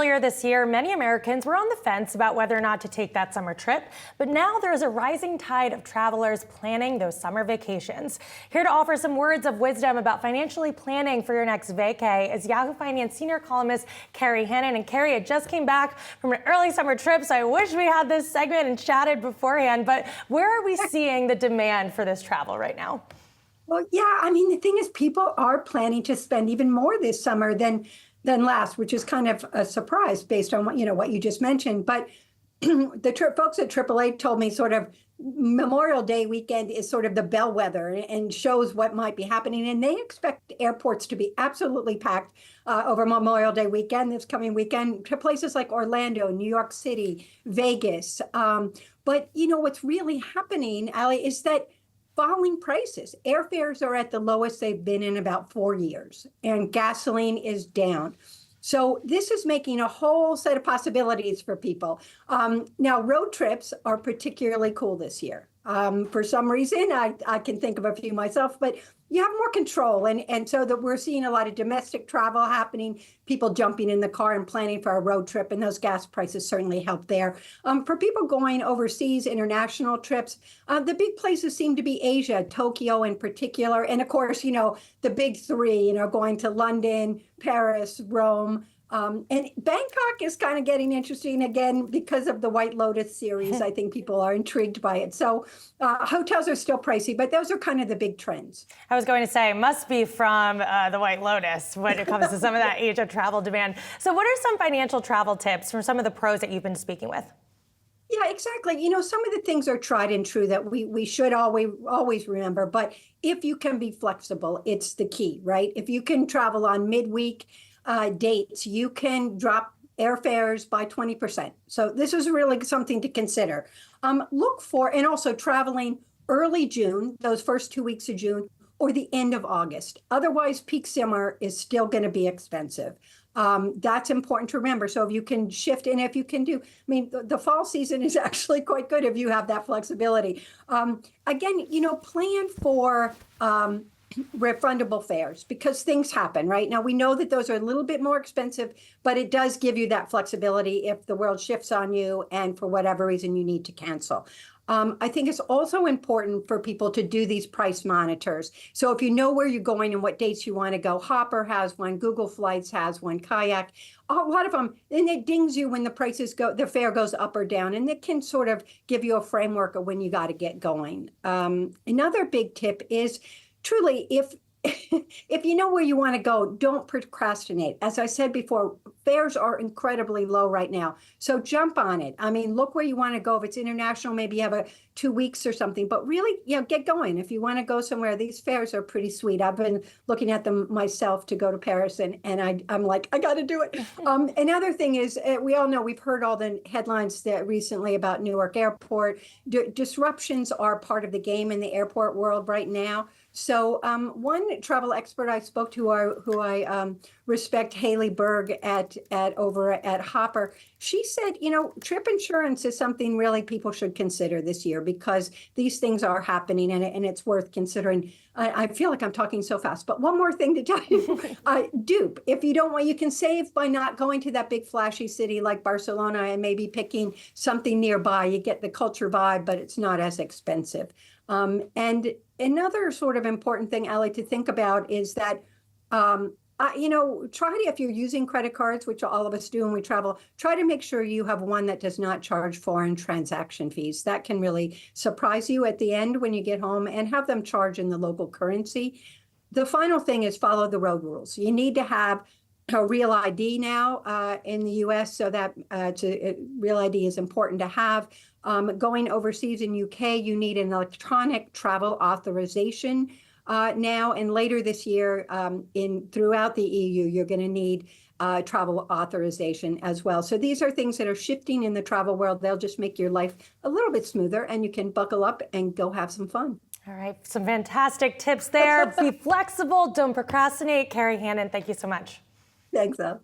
Earlier this year, many Americans were on the fence about whether or not to take that summer trip, but now there is a rising tide of travelers planning those summer vacations. Here to offer some words of wisdom about financially planning for your next vacay is Yahoo Finance senior columnist Kerry Hannon. And Kerry, I just came back from an early summer trip, so I wish we had this segment and chatted beforehand, but where are we seeing the demand for this travel right now? Well, yeah, I mean, the thing is, people are planning to spend even more this summer than last, which is kind of a surprise based on what you just mentioned. But the folks at AAA told me sort of Memorial Day weekend is sort of the bellwether and shows what might be happening. And they expect airports to be absolutely packed over Memorial Day weekend, this coming weekend, to places like Orlando, New York City, Vegas. But what's really happening, Ali, is that falling prices. Airfares are at the lowest they've been in about 4 years, and gasoline is down. So this is making a whole set of possibilities for people. Now, road trips are particularly cool this year. For some reason, I can think of a few myself, but you have more control. And so that we're seeing a lot of domestic travel happening, people jumping in the car and planning for a road trip, and those gas prices certainly help there. For people going overseas, international trips, the big places seem to be Asia, Tokyo in particular. And of course, the big three, going to London, Paris, Rome. And Bangkok is kind of getting interesting again because of the White Lotus series. I think people are intrigued by it. So hotels are still pricey, but those are kind of the big trends. I was going to say, must be from the White Lotus when it comes to some of that Asia travel demand. So what are some financial travel tips from some of the pros that you've been speaking with? Yeah, exactly. Some of the things are tried and true that we should always remember. But if you can be flexible, it's the key, right? If you can travel on midweek dates, you can drop airfares by 20%. So this is really something to consider. Look for, and also traveling early June, those first 2 weeks of June, or the end of August. Otherwise, peak summer is still going to be expensive. That's important to remember. So if you can shift, and if you can the fall season is actually quite good if you have that flexibility. Again, plan for refundable fares because things happen, right? Now, we know that those are a little bit more expensive, but it does give you that flexibility if the world shifts on you and for whatever reason you need to cancel. I think it's also important for people to do these price monitors. So if you know where you're going and what dates you want to go, Hopper has one, Google Flights has one, Kayak, a lot of them, and it dings you when the fare goes up or down, and it can sort of give you a framework of when you got to get going. Another big tip is truly, if you know where you want to go, don't procrastinate. As I said before, fares are incredibly low right now. So jump on it. I mean, look where you want to go. If it's international, maybe you have 2 weeks or something, but really, get going. If you want to go somewhere, these fares are pretty sweet. I've been looking at them myself to go to Paris, and I'm like, I got to do it. Another thing is, we all know, we've heard all the headlines recently about Newark Airport. Disruptions are part of the game in the airport world right now. So one travel expert I spoke to, who I respect, Haley Berg over at Hopper, she said, trip insurance is something really people should consider this year because these things are happening and it's worth considering. I feel like I'm talking so fast, but one more thing to tell you, dupe. If you don't want, you can save by not going to that big flashy city like Barcelona and maybe picking something nearby. You get the culture vibe, but it's not as expensive. And another sort of important thing, Ali, to think about is that, try to, if you're using credit cards, which all of us do when we travel, try to make sure you have one that does not charge foreign transaction fees. That can really surprise you at the end when you get home, and have them charge in the local currency. The final thing is follow the road rules. You need to have a real ID now in the U.S., so that real ID is important to have. Going overseas in UK, you need an electronic travel authorization now, and later this year throughout the EU, you're going to need travel authorization as well. So these are things that are shifting in the travel world. They'll just make your life a little bit smoother, and you can buckle up and go have some fun. All right, some fantastic tips there. Be flexible, don't procrastinate. Kerry Hannon, thank you so much. Thanks, Al.